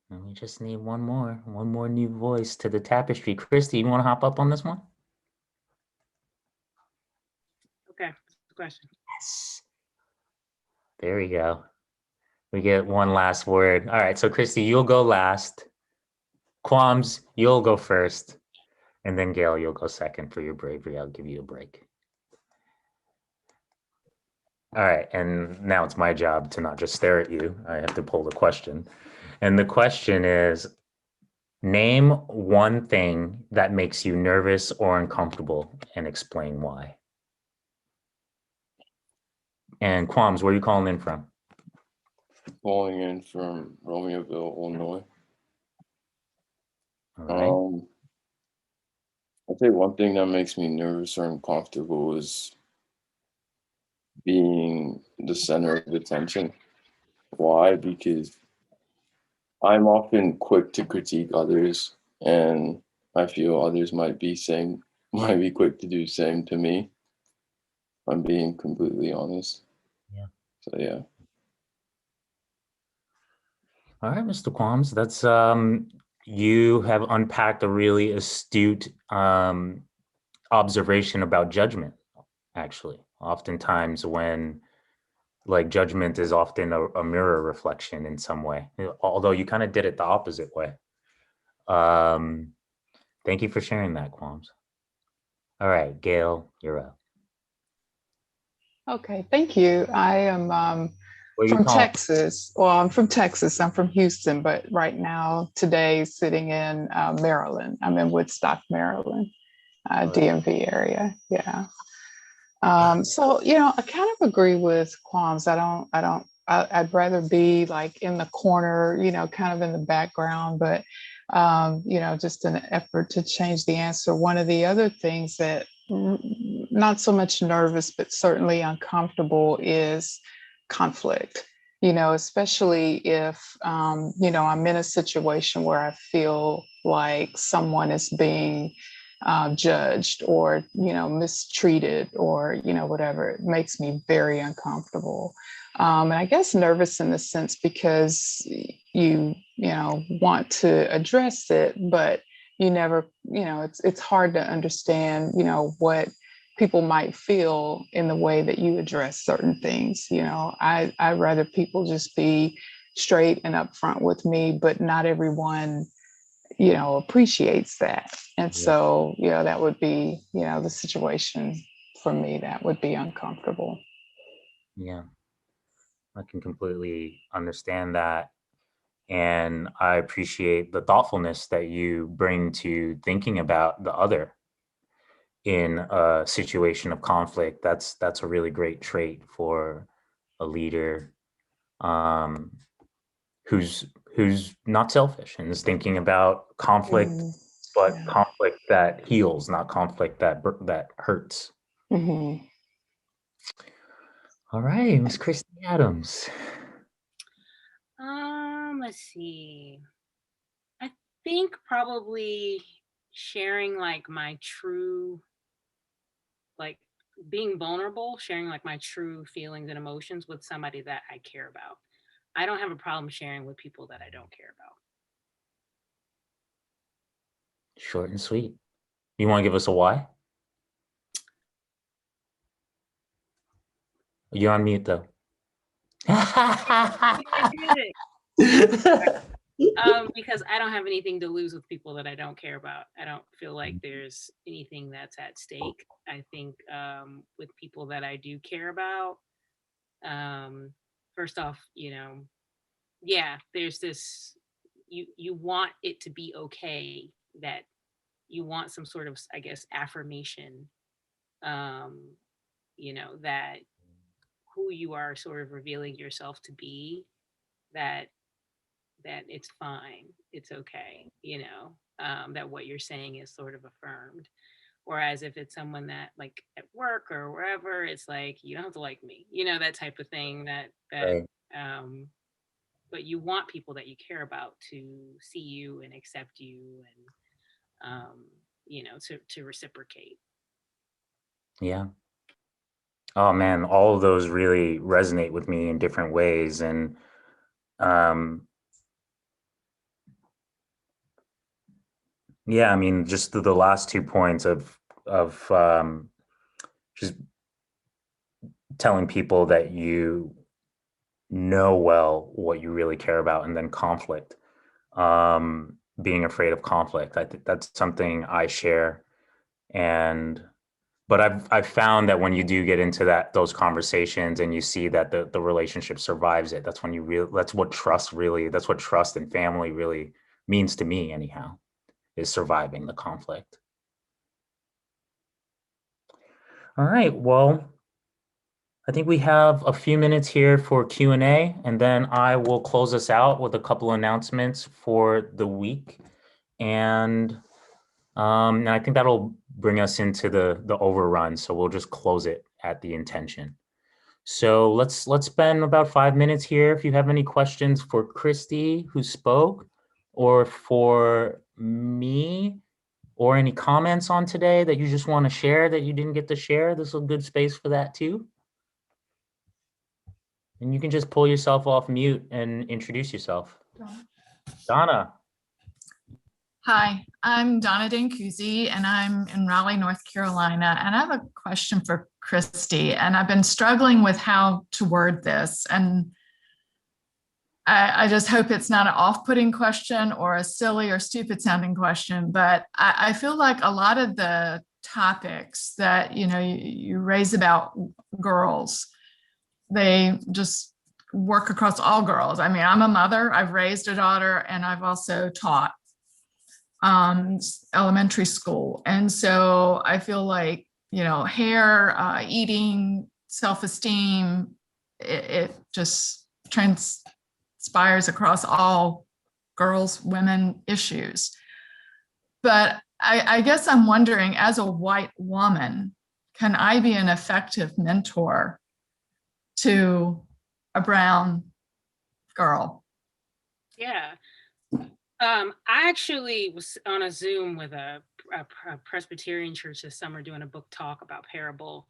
And we just need one more new voice to the tapestry. Khristi, you want to hop up on this one? Good question. Yes. There we go. We get one last word. All right, so Khristi, you'll go last. Qualms, you'll go first. And then Gail, you'll go second for your bravery. I'll give you a break. All right, and now it's my job to not just stare at you. I have to pull the question. And the question is, name one thing that makes you nervous or uncomfortable and explain why. And Qualms, where are you calling in from? Calling in from Romeoville, Illinois. All right. I'd say one thing that makes me nervous or uncomfortable is being the center of attention. Why? Because I'm often quick to critique others, and I feel others might be quick to do the same to me. I'm being completely honest. Yeah. So yeah. All right, Mr. Qualms, that's you have unpacked a really astute observation about judgment, actually. Oftentimes when like judgment is often a mirror reflection in some way, although you kind of did it the opposite way. Thank you for sharing that, Qualms. All right, Gail, you're up. Okay, thank you. I am from Texas. Well, I'm from Texas. I'm from Houston, but right now, today, sitting in Maryland. I'm in Woodstock, Maryland, DMV area. Yeah. So, you know, I kind of agree with Qualms. I'd rather be like in the corner, you know, kind of in the background, but, you know, just an effort to change the answer. One of the other things that not so much nervous, but certainly uncomfortable is conflict, you know, especially if, you know, I'm in a situation where I feel like someone is being judged or, you know, mistreated or, you know, whatever. It makes me very uncomfortable. And I guess nervous in the sense because you know, want to address it, but you never, you know, it's hard to understand, you know, what people might feel in the way that you address certain things. You know, I'd rather people just be straight and upfront with me, but not everyone, you know, appreciates that. And so, you know, that would be, you know, the situation for me that would be uncomfortable. Yeah, I can completely understand that. And I appreciate the thoughtfulness that you bring to thinking about the other in a situation of conflict. That's a really great trait for a leader who's not selfish and is thinking about conflict, but conflict that heals, not conflict that hurts. Mm-hmm. All right, Miss Khristi Adams. Let's see. I think probably sharing like my true, like being vulnerable, sharing like my true feelings and emotions with somebody that I care about. I don't have a problem sharing with people that I don't care about. Short and sweet. You want to give us a why? You're on mute though. Because I don't have anything to lose with people that I don't care about. I don't feel like there's anything that's at stake. I think with people that I do care about, first off, you know, yeah, there's this, you want it to be okay, that you want some sort of, I guess, affirmation, you know, that who you are sort of revealing yourself to be, that it's fine, it's okay, you know, that what you're saying is sort of affirmed. Whereas if it's someone that like at work or wherever, it's like, you don't have to like me, you know, that type of thing, that Right. But you want people that you care about to see you and accept you and, you know, to reciprocate. Yeah. Oh man, all of those really resonate with me in different ways. And yeah, I mean, just the last 2 points of just telling people that you know well what you really care about, and then conflict, being afraid of conflict. I think that's something I share. But I've found that when you do get into those conversations and you see that the relationship survives it, that's when that's what trust and family really means to me anyhow, is surviving the conflict. All right, well, I think we have a few minutes here for Q&A, and then I will close us out with a couple announcements for the week. And I think that'll bring us into the overrun. So we'll just close it at the intention. So let's spend about 5 minutes here. If you have any questions for Khristi, who spoke, or for me, or any comments on today that you just want to share that you didn't get to share, this is a good space for that too. And you can just pull yourself off mute and introduce yourself. Donna. Hi, I'm Donna Dancusi, and I'm in Raleigh, North Carolina. And I have a question for Khristi, and I've been struggling with how to word this. And I just hope it's not an off-putting question or a silly or stupid sounding question, but I feel like a lot of the topics that, you raise about girls, they just work across all girls. I mean, I'm a mother, I've raised a daughter, and I've also taught elementary school. And so I feel like, hair, eating, self-esteem, it just transpires across all girls, women issues. But I guess I'm wondering, as a white woman, can I be an effective mentor to a brown girl? Yeah. I actually was on a Zoom with a Presbyterian church this summer doing a book talk about parable,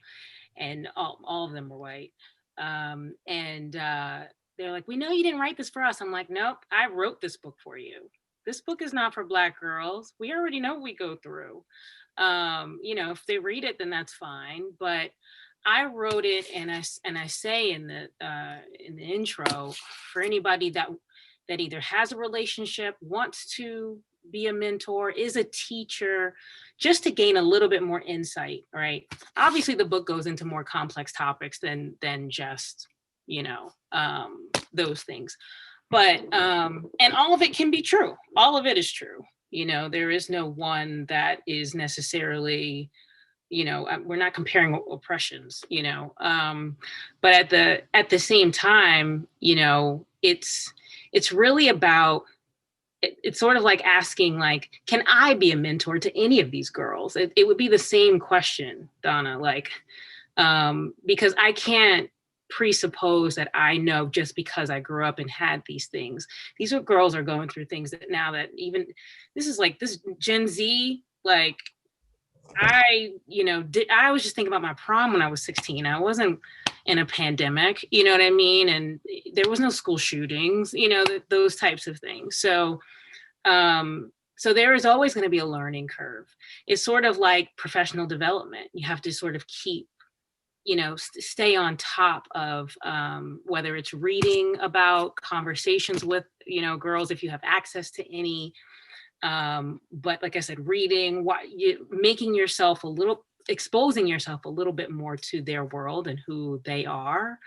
and all of them were white. They're like, "We know you didn't write this for us." I'm like, "Nope, I wrote this book for you. This book is not for Black girls. We already know what we go through. If they read it, then that's fine. But I wrote it, and I say in the intro, for anybody that either has a relationship, wants to be a mentor, is a teacher, just to gain a little bit more insight, right? Obviously, the book goes into more complex topics than just, those things. But, and all of it can be true. All of it is true. There is no one that is necessarily, we're not comparing oppressions, but at the same time, it's really about, it's sort of like asking, like, can I be a mentor to any of these girls? It would be the same question, Donna, because I can't presuppose that I know just because I grew up and had these things. These girls are going through things that now that even, this Gen Z, I was just thinking about my prom when I was 16. I wasn't in a pandemic, you know what I mean? And there was no school shootings, those types of things. So there is always going to be a learning curve. It's sort of like professional development. You have to sort of keep, stay on top of whether it's reading about conversations with, girls, if you have access to any, but like I said, reading, exposing yourself a little bit more to their world and who they are.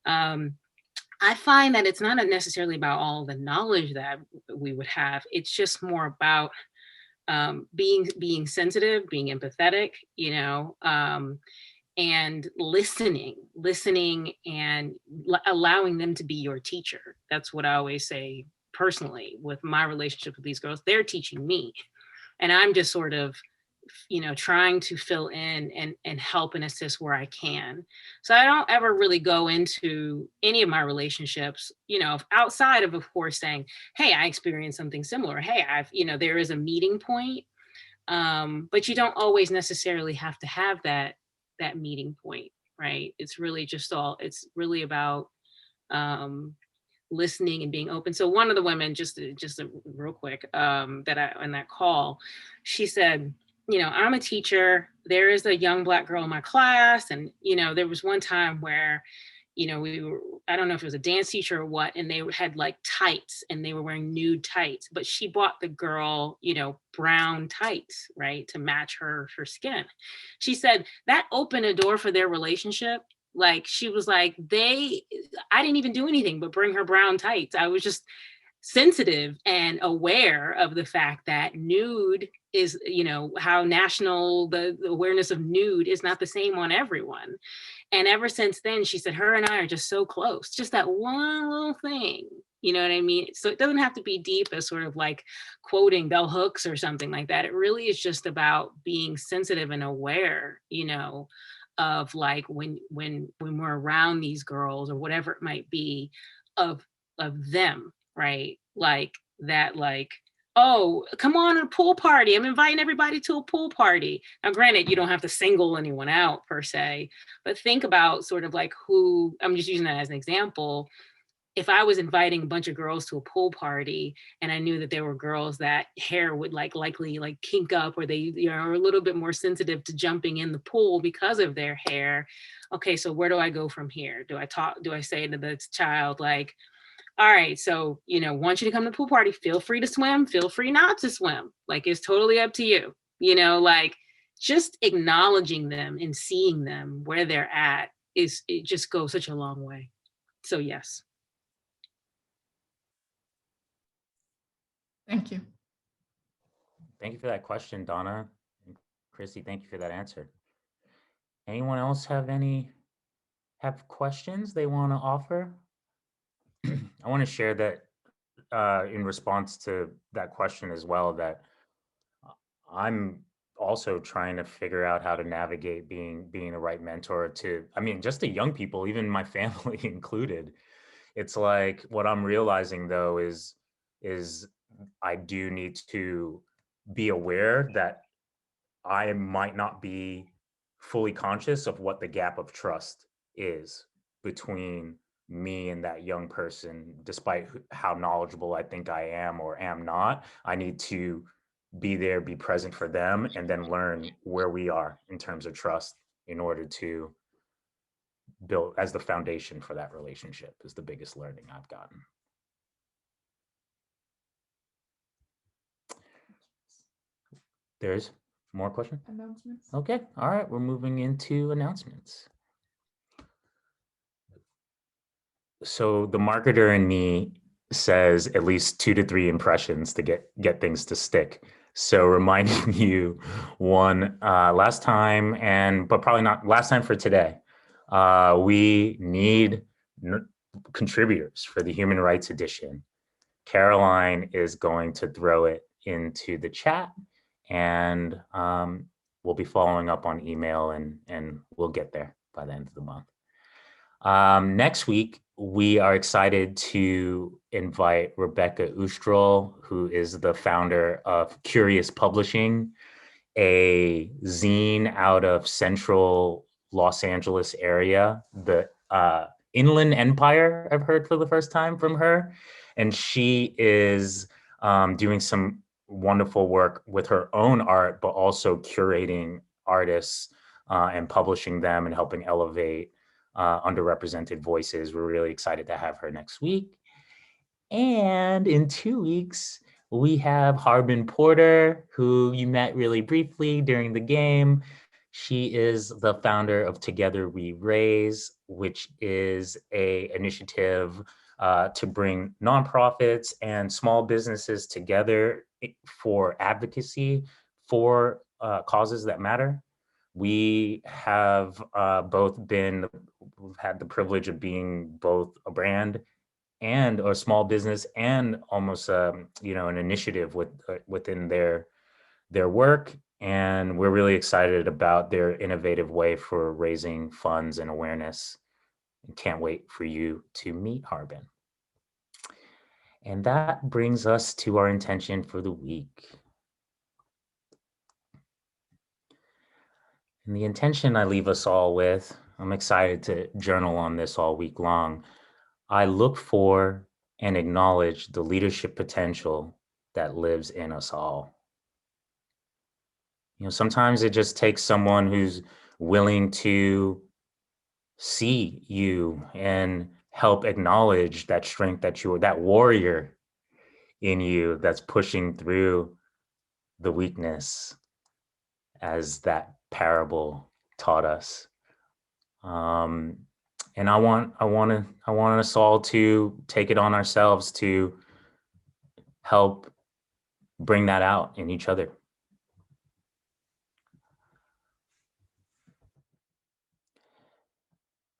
I find that it's not necessarily about all the knowledge that we would have. It's just more about being sensitive, being empathetic, and listening and allowing them to be your teacher. That's what I always say personally with my relationship with these girls. They're teaching me, and I'm just sort of, trying to fill in and help and assist where I can. So I don't ever really go into any of my relationships, outside of course, saying, hey, I experienced something similar. Hey, there is a meeting point. But you don't always necessarily have to have that meeting point, right? It's really it's really about listening and being open. So one of the women, just real quick, that in that call, she said, I'm a teacher. There is a young Black girl in my class. And, there was one time where, I don't know if it was a dance teacher or what, and they had like tights and they were wearing nude tights, but she bought the girl, brown tights, right, to match her skin. She said that opened a door for their relationship. Like, she was like, I didn't even do anything but bring her brown tights. I was just sensitive and aware of the fact that nude is, how national the awareness of nude is not the same on everyone. And ever since then, she said, her and I are just so close, just that one little thing, you know what I mean? So it doesn't have to be deep as sort of like quoting bell hooks or something like that. It really is just about being sensitive and aware, of like when we're around these girls or whatever it might be, of them, right? Like that, like, oh, come on a pool party. I'm inviting everybody to a pool party. Now, granted, you don't have to single anyone out per se, but think about sort of like who, I'm just using that as an example. If I was inviting a bunch of girls to a pool party and I knew that there were girls that hair would likely kink up, or they are a little bit more sensitive to jumping in the pool because of their hair. Okay, so where do I go from here? Do I say to the child, like, all right, so, want you to come to the pool party, feel free to swim, feel free not to swim. Like, it's totally up to you, like just acknowledging them and seeing them where they're at it just goes such a long way. So yes. Thank you. Thank you for that question, Donna. And Khristi, thank you for that answer. Anyone else have questions they want to offer? I want to share that in response to that question as well, that I'm also trying to figure out how to navigate being the right mentor to, just to young people, even my family included. It's like, what I'm realizing though is I do need to be aware that I might not be fully conscious of what the gap of trust is between me and that young person, despite how knowledgeable I think I am or am not. I need to be there, be present for them, and then learn where we are in terms of trust in order to build as the foundation for that relationship is the biggest learning I've gotten. There's more questions? Announcements. Okay, all right, we're moving into announcements. So the marketer in me says at least 2 to 3 impressions to get things to stick. So reminding you, one, last time, but probably not last time for today, we need contributors for the Human Rights Edition. Caroline is going to throw it into the chat, and we'll be following up on email, and we'll get there by the end of the month. Next week, we are excited to invite Rebecca Oostrel, who is the founder of Curious Publishing, a zine out of central Los Angeles area, the Inland Empire, I've heard for the first time from her. And she is doing some wonderful work with her own art, but also curating artists and publishing them and helping elevate underrepresented voices. We're really excited to have her next week. And in 2 weeks, we have Harbin Porter, who you met really briefly during the game. She is the founder of Together We Raise, which is an initiative to bring nonprofits and small businesses together for advocacy for causes that matter. We have we've had the privilege of being both a brand and a small business and almost an initiative within their work. And we're really excited about their innovative way for raising funds and awareness. And can't wait for you to meet Harbin. And that brings us to our intention for the week. And the intention I leave us all with, I'm excited to journal on this all week long. I look for and acknowledge the leadership potential that lives in us all. You know, sometimes it just takes someone who's willing to see you and help acknowledge that strength that you are, that warrior in you that's pushing through the weakness, as that parable taught us. And I want us all to take it on ourselves to help bring that out in each other.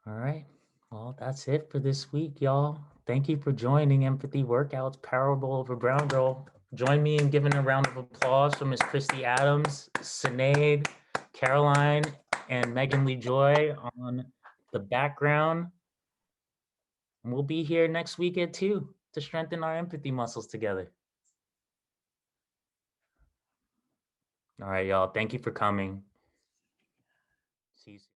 All right. Well, that's it for this week, y'all. Thank you for joining Empathy Workouts Parable of a Brown Girl. Join me in giving a round of applause for Miss Khristi Adams, Synead, Caroline, and Megan Lee Joy on the background. And we'll be here next weekend too to strengthen our empathy muscles together. All right, y'all. Thank you for coming. See you soon.